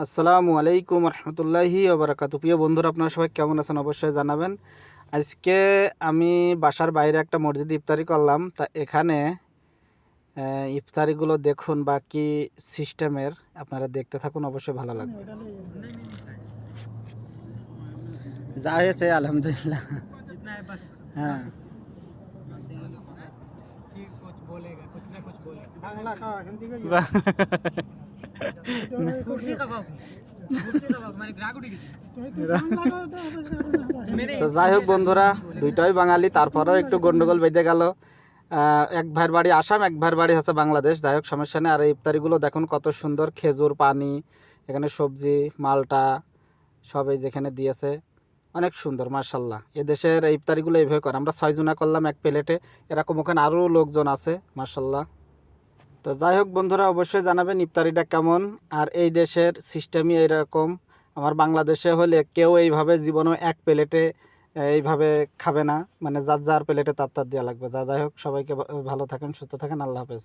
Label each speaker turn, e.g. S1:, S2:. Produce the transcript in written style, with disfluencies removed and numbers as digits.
S1: আসসালামু আলাইকুম রহমতুল্লাহি ওবরাকাতু। প্রিয় বন্ধুরা, আপনারা সবাই কেমন আছেন অবশ্যই জানাবেন। আজকে আমি বাসার বাইরে একটা মসজিদে ইফতারি করলাম। তা এখানে ইফতারিগুলো দেখুন বা কি সিস্টেমের, আপনারা দেখতে থাকুন, অবশ্যই ভালো লাগবে। যা হয়েছে আলহামদুলিল্লাহ। হ্যাঁ, তো যাই হোক বন্ধুরা, দুইটাই বাঙালি, তারপরেও একটু গন্ডগোল বেঁধে গেল। এক ভাইয়ের বাড়ি আসাম, এক ভাইয়ের বাড়ি হচ্ছে বাংলাদেশ। যাই হোক, সমস্যা নেই। আর এই ইফতারিগুলো দেখুন কত সুন্দর, খেজুর পানি, এখানে সবজি, মালটা সবই যেখানে দিয়েছে, অনেক সুন্দর মার্শাল্লাহ। এদেশের এই ইফতারিগুলো এইভাবে করে। আমরা 6 জনা করলাম এক প্লেটে, এরকম ওখানে আরও লোকজন আছে মার্শাল্লাহ। তো যাই হোক বন্ধুরা, অবশ্যই জানাবেন ইফতারিটা কেমন। আর এই দেশের সিস্টেমই এইরকম। আমার বাংলাদেশে হলে কেউ এইভাবে জীবনেও এক প্লেটে এইভাবে খাবে না, মানে যার যার প্লেটে তার তার দেওয়া লাগবে। যাই হোক, সবাইকে ভালো থাকেন, সুস্থ থাকেন, আল্লাহ হাফেজ।